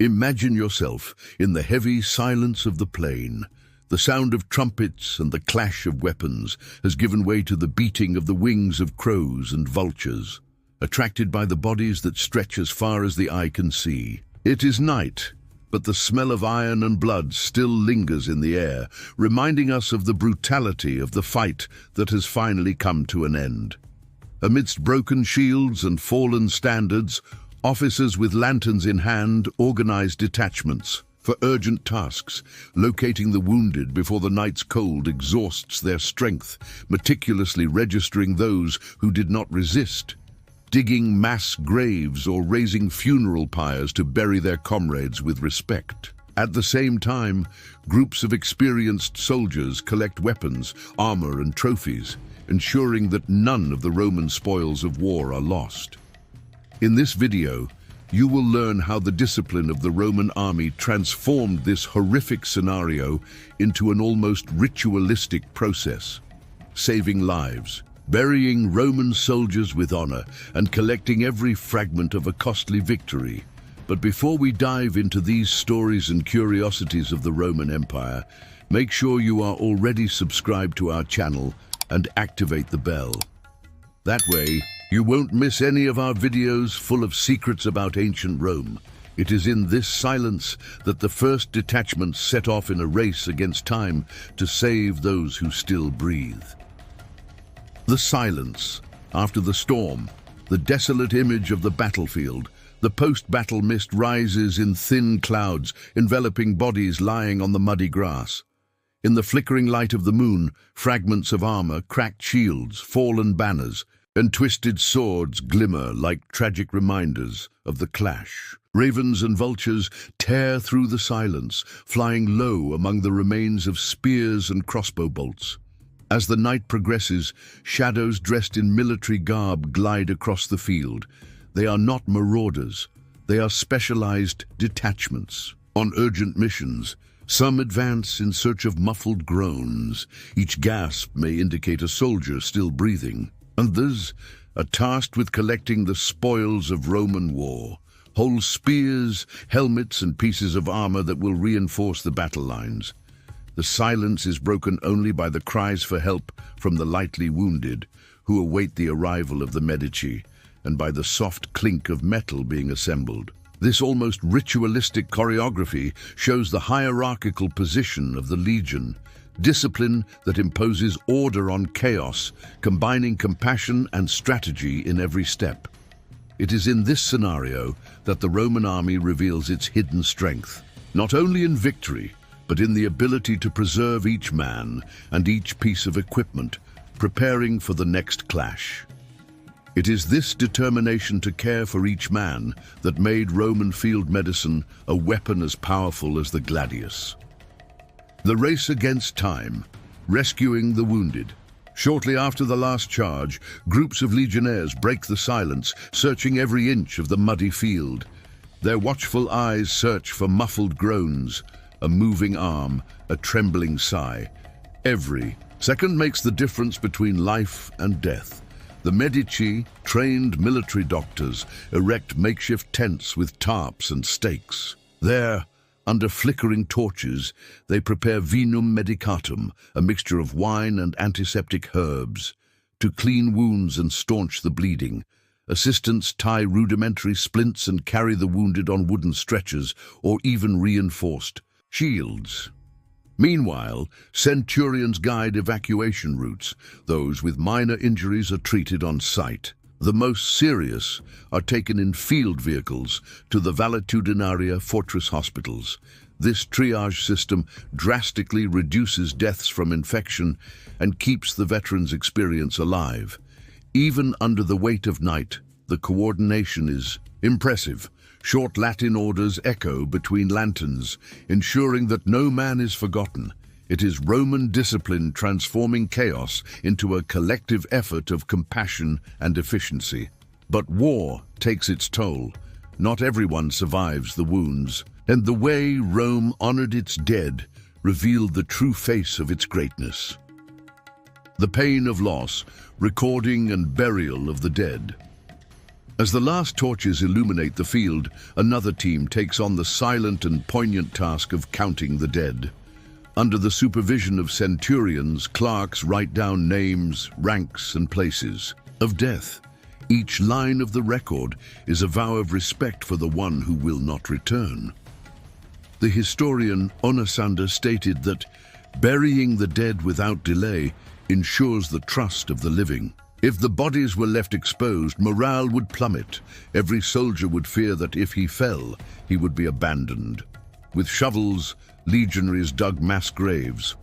Imagine yourself in the heavy silence of the plain. The sound of trumpets and the clash of weapons has given way to the beating of the wings of crows and vultures, attracted by the bodies that stretch as far as the eye can see. It is night, but the smell of iron and blood still lingers in the air, reminding us of the brutality of the fight that has finally come to an end. Amidst broken shields and fallen standards, officers with lanterns in hand organize detachments for urgent tasks, locating the wounded before the night's cold exhausts their strength, meticulously registering those who did not resist, digging mass graves or raising funeral pyres to bury their comrades with respect. At the same time, groups of experienced soldiers collect weapons, armor, and trophies, ensuring that none of the Roman spoils of war are lost. In this video, you will learn how the discipline of the Roman army transformed this horrific scenario into an almost ritualistic process, saving lives, burying Roman soldiers with honor, and collecting every fragment of a costly victory. But before we dive into these stories and curiosities of the Roman Empire, make sure you are already subscribed to our channel and activate the bell. That way, you won't miss any of our videos full of secrets about ancient Rome. It is in this silence that the first detachments set off in a race against time to save those who still breathe. The silence, after the storm, the desolate image of the battlefield, the post-battle mist rises in thin clouds, enveloping bodies lying on the muddy grass. In the flickering light of the moon, fragments of armor, cracked shields, fallen banners, and twisted swords glimmer like tragic reminders of the clash. Ravens and vultures tear through the silence, flying low among the remains of spears and crossbow bolts. As the night progresses, shadows dressed in military garb glide across the field. They are not marauders. They are specialized detachments. On urgent missions, some advance in search of muffled groans. Each gasp may indicate a soldier still breathing. Others are tasked with collecting the spoils of Roman war, whole spears, helmets, and pieces of armor that will reinforce the battle lines. The silence is broken only by the cries for help from the lightly wounded, who await the arrival of the Medici, and by the soft clink of metal being assembled. This almost ritualistic choreography shows the hierarchical position of the legion, discipline that imposes order on chaos, combining compassion and strategy in every step. It is in this scenario that the Roman army reveals its hidden strength, not only in victory, but in the ability to preserve each man and each piece of equipment, preparing for the next clash. It is this determination to care for each man that made Roman field medicine a weapon as powerful as the gladius. The race against time, rescuing the wounded. Shortly after the last charge, groups of legionnaires break the silence, searching every inch of the muddy field. Their watchful eyes search for muffled groans, a moving arm, a trembling sigh. Every second makes the difference between life and death. The Medici, trained military doctors, erect makeshift tents with tarps and stakes. There, under flickering torches, they prepare vinum medicatum, a mixture of wine and antiseptic herbs, to clean wounds and staunch the bleeding. Assistants tie rudimentary splints and carry the wounded on wooden stretchers or even reinforced shields. Meanwhile, Centurions guide evacuation routes. Those with minor injuries are treated on site. The most serious are taken in field vehicles to the valetudinaria fortress hospitals. This triage system drastically reduces deaths from infection and keeps the veterans' experience alive. Even under the weight of night, the coordination is impressive. Short Latin orders echo between lanterns, ensuring that no man is forgotten. It is Roman discipline transforming chaos into a collective effort of compassion and efficiency. But war takes its toll. Not everyone survives the wounds, and the way Rome honored its dead revealed the true face of its greatness. The pain of loss, recording and burial of the dead. As the last torches illuminate the field, another team takes on the silent and poignant task of counting the dead. Under the supervision of centurions, clerks write down names, ranks, and places of death. Each line of the record is a vow of respect for the one who will not return. The historian Onasander stated that burying the dead without delay ensures the trust of the living. If the bodies were left exposed, morale would plummet. Every soldier would fear that if he fell, he would be abandoned. With shovels, legionaries dug mass graves.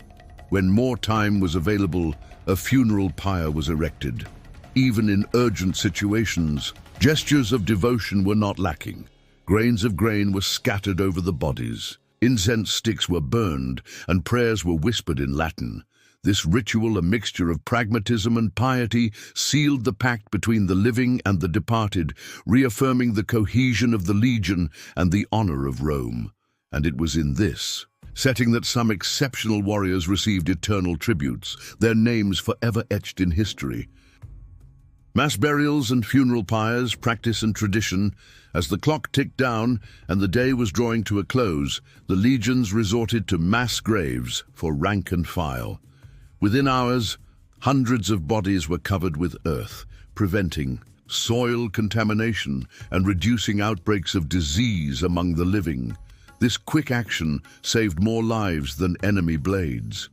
When more time was available, a funeral pyre was erected. Even in urgent situations, gestures of devotion were not lacking. Grains of grain were scattered over the bodies. Incense sticks were burned, and prayers were whispered in Latin. This ritual, a mixture of pragmatism and piety, sealed the pact between the living and the departed, reaffirming the cohesion of the legion and the honor of Rome. And it was in this setting that some exceptional warriors received eternal tributes, their names forever etched in history. Mass burials and funeral pyres, practice and tradition. As the clock ticked down and the day was drawing to a close, the legions resorted to mass graves for rank and file. Within hours, hundreds of bodies were covered with earth, preventing soil contamination and reducing outbreaks of disease among the living. This quick action saved more lives than enemy blades.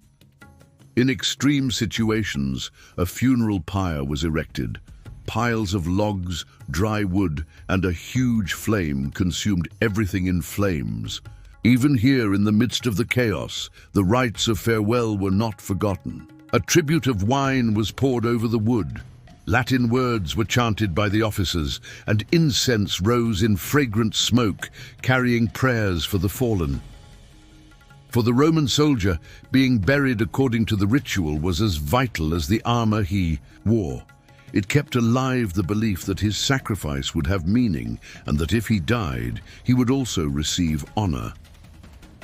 In extreme situations, a funeral pyre was erected. Piles of logs, dry wood, and a huge flame consumed everything in flames. Even here, in the midst of the chaos, the rites of farewell were not forgotten. A tribute of wine was poured over the wood. Latin words were chanted by the officers, and incense rose in fragrant smoke, carrying prayers for the fallen. For the Roman soldier, being buried according to the ritual was as vital as the armor he wore. It kept alive the belief that his sacrifice would have meaning, and that if he died, he would also receive honor.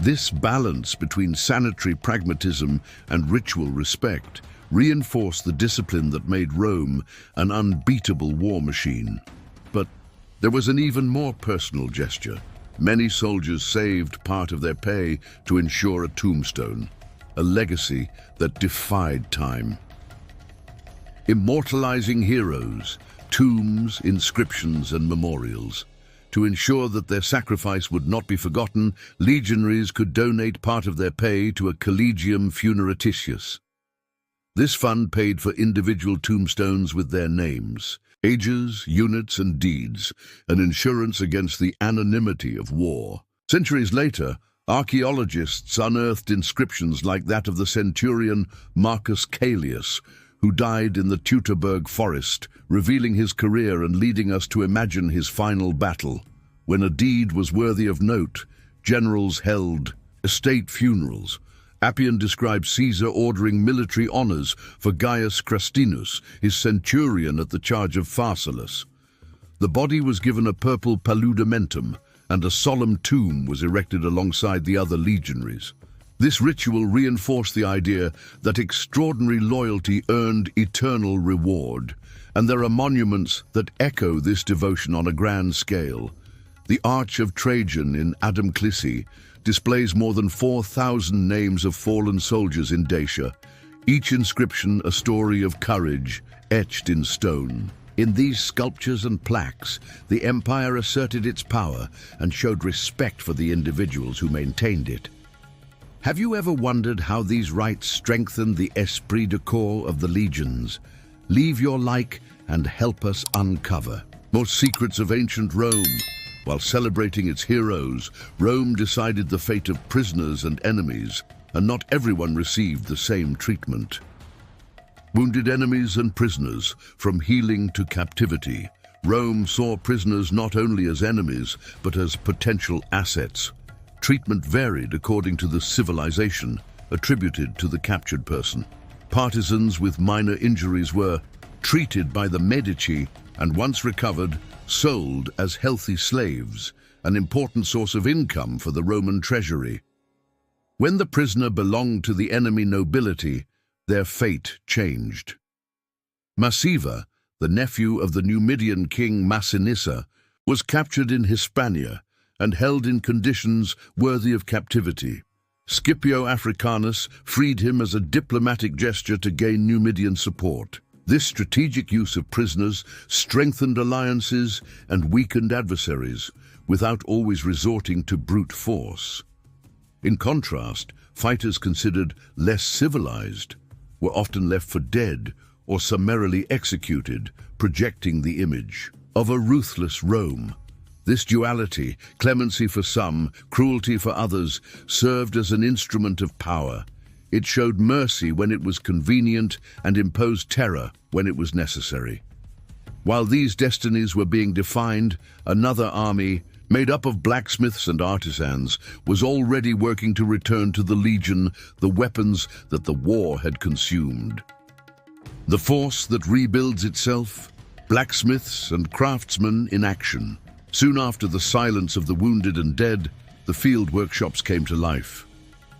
This balance between sanitary pragmatism and ritual respect reinforced the discipline that made Rome an unbeatable war machine. But there was an even more personal gesture. Many soldiers saved part of their pay to ensure a tombstone, a legacy that defied time. Immortalizing heroes, tombs, inscriptions, and memorials. To ensure that their sacrifice would not be forgotten, legionaries could donate part of their pay to a collegium funeratitius. This fund paid for individual tombstones with their names, ages, units, and deeds, an insurance against the anonymity of war. Centuries later, archaeologists unearthed inscriptions like that of the Centurion Marcus Caelius, who died in the Teutoburg forest, revealing his career and leading us to imagine his final battle. When a deed was worthy of note, generals held state funerals. Appian describes Caesar ordering military honors for Gaius Crastinus, his centurion at the charge of Pharsalus. The body was given a purple paludamentum, and a solemn tomb was erected alongside the other legionaries. This ritual reinforced the idea that extraordinary loyalty earned eternal reward, and there are monuments that echo this devotion on a grand scale. The Arch of Trajan in Adamclisi displays more than 4,000 names of fallen soldiers in Dacia, each inscription a story of courage etched in stone. In these sculptures and plaques, the empire asserted its power and showed respect for the individuals who maintained it. Have you ever wondered how these rites strengthen the esprit de corps of the legions? Leave your like and help us uncover more secrets of ancient Rome. While celebrating its heroes, Rome decided the fate of prisoners and enemies, and not everyone received the same treatment. Wounded enemies and prisoners, from healing to captivity, Rome saw prisoners not only as enemies, but as potential assets. Treatment varied according to the civilization attributed to the captured person. Partisans with minor injuries were treated by the Medici and, once recovered, sold as healthy slaves, an important source of income for the Roman treasury. When the prisoner belonged to the enemy nobility, their fate changed. Massiva, the nephew of the Numidian king Massiva, was captured in Hispania and held in conditions worthy of captivity. Scipio Africanus freed him as a diplomatic gesture to gain Numidian support. This strategic use of prisoners strengthened alliances and weakened adversaries, without always resorting to brute force. In contrast, fighters considered less civilized were often left for dead or summarily executed, projecting the image of a ruthless Rome. This duality, clemency for some, cruelty for others, served as an instrument of power. It showed mercy when it was convenient and imposed terror when it was necessary. While these destinies were being defined, another army, made up of blacksmiths and artisans, was already working to return to the legion the weapons that the war had consumed. The force that rebuilds itself, blacksmiths and craftsmen in action. Soon after the silence of the wounded and dead, the field workshops came to life.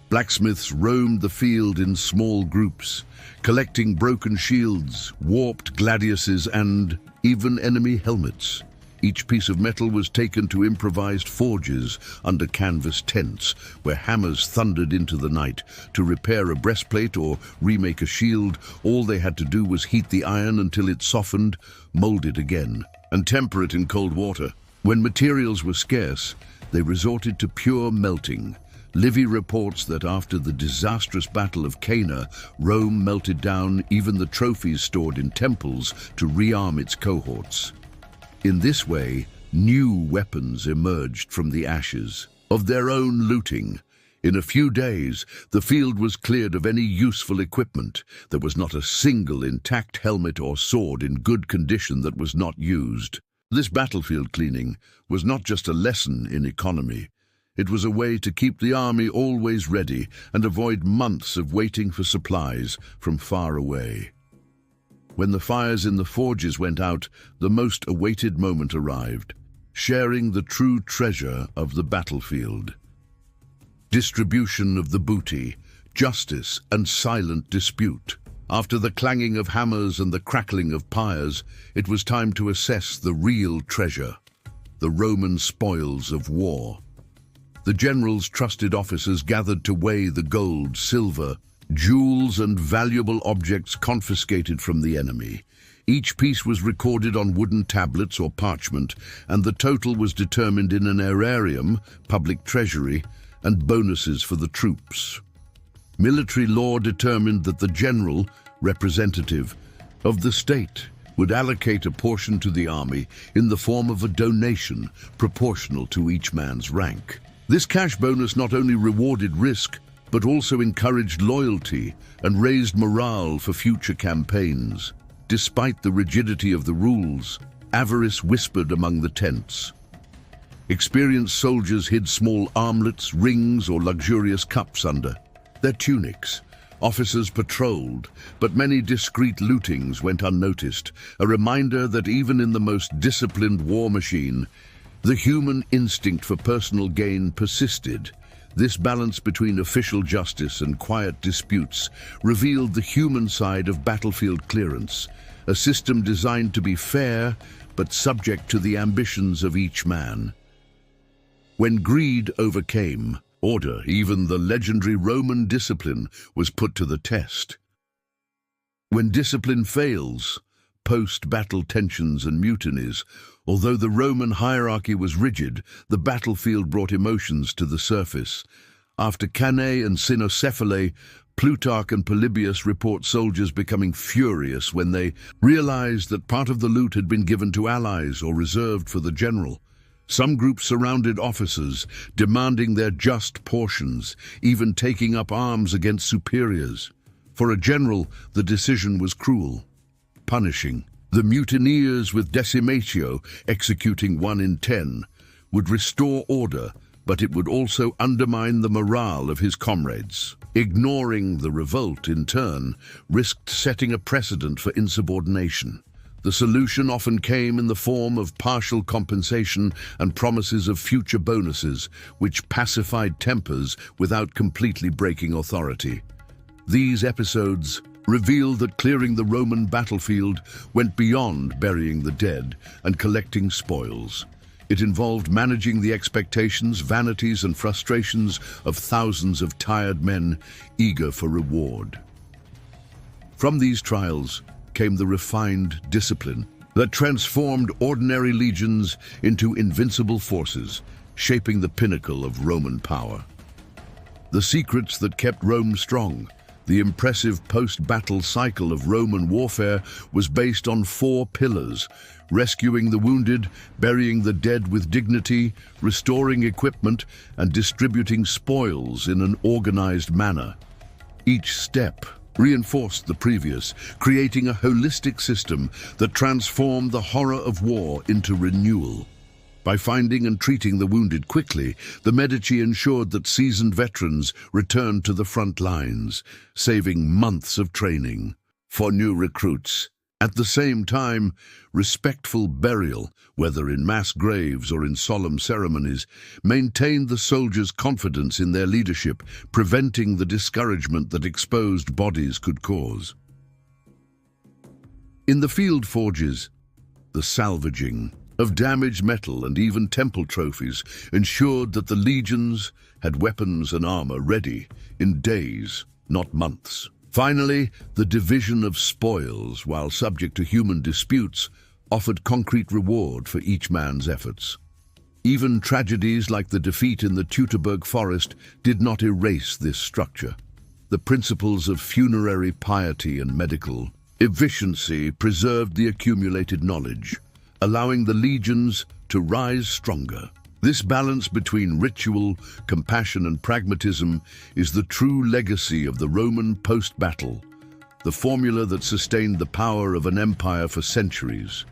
Blacksmiths roamed the field in small groups, collecting broken shields, warped gladiuses, and even enemy helmets. Each piece of metal was taken to improvised forges under canvas tents, where hammers thundered into the night. To repair a breastplate or remake a shield, all they had to do was heat the iron until it softened, mold it again, and temper it in cold water. When materials were scarce, they resorted to pure melting. Livy reports that after the disastrous Battle of Cana, Rome melted down even the trophies stored in temples to rearm its cohorts. In this way, new weapons emerged from the ashes of their own looting. In a few days, the field was cleared of any useful equipment. There was not a single intact helmet or sword in good condition that was not used. This battlefield cleaning was not just a lesson in economy. It was a way to keep the army always ready and avoid months of waiting for supplies from far away. When the fires in the forges went out, the most awaited moment arrived, sharing the true treasure of the battlefield. Distribution of the booty, justice and silent dispute. After the clanging of hammers and the crackling of pyres, it was time to assess the real treasure, the Roman spoils of war. The general's trusted officers gathered to weigh the gold, silver, jewels and valuable objects confiscated from the enemy. Each piece was recorded on wooden tablets or parchment, and the total was determined in an aerarium, public treasury, and bonuses for the troops. Military law determined that the general, representative of the state, would allocate a portion to the army in the form of a donation proportional to each man's rank. This cash bonus not only rewarded risk, but also encouraged loyalty and raised morale for future campaigns. Despite the rigidity of the rules, avarice whispered among the tents. Experienced soldiers hid small armlets, rings, or luxurious cups under their tunics. Officers patrolled, but many discreet lootings went unnoticed, a reminder that even in the most disciplined war machine, the human instinct for personal gain persisted. This balance between official justice and quiet disputes revealed the human side of battlefield clearance, a system designed to be fair but subject to the ambitions of each man. When greed overcame order, even the legendary Roman discipline was put to the test. When discipline fails, post-battle tensions and mutinies, although the Roman hierarchy was rigid, the battlefield brought emotions to the surface. After Cannae and Cynocephalae, Plutarch and Polybius report soldiers becoming furious when they realized that part of the loot had been given to allies or reserved for the general. Some groups surrounded officers, demanding their just portions, even taking up arms against superiors. For a general, the decision was cruel, punishing. The mutineers, with decimatio, executing 1 in 10, would restore order, but it would also undermine the morale of his comrades. Ignoring the revolt, in turn, risked setting a precedent for insubordination. The solution often came in the form of partial compensation and promises of future bonuses, which pacified tempers without completely breaking authority. These episodes reveal that clearing the Roman battlefield went beyond burying the dead and collecting spoils. It involved managing the expectations, vanities, and frustrations of thousands of tired men eager for reward. From these trials came the refined discipline that transformed ordinary legions into invincible forces, shaping the pinnacle of Roman power. The secrets that kept Rome strong, the impressive post-battle cycle of Roman warfare, was based on 4 pillars: rescuing the wounded, burying the dead with dignity, restoring equipment, and distributing spoils in an organized manner. Each step reinforced the previous, creating a holistic system that transformed the horror of war into renewal. By finding and treating the wounded quickly, the Medici ensured that seasoned veterans returned to the front lines, saving months of training for new recruits. At the same time, respectful burial, whether in mass graves or in solemn ceremonies, maintained the soldiers' confidence in their leadership, preventing the discouragement that exposed bodies could cause. In the field forges, the salvaging of damaged metal and even temple trophies ensured that the legions had weapons and armor ready in days, not months. Finally, the division of spoils, while subject to human disputes, offered concrete reward for each man's efforts. Even tragedies like the defeat in the Teutoburg forest did not erase this structure. The principles of funerary piety and medical efficiency preserved the accumulated knowledge, allowing the legions to rise stronger. This balance between ritual, compassion, and pragmatism is the true legacy of the Roman post-battle, the formula that sustained the power of an empire for centuries.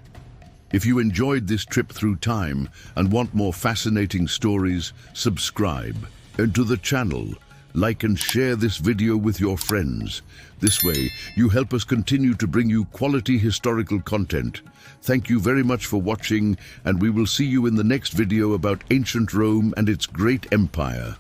If you enjoyed this trip through time and want more fascinating stories, subscribe to the channel, like and share this video with your friends. This way, you help us continue to bring you quality historical content. Thank you very much for watching, and we will see you in the next video about ancient Rome and its great empire.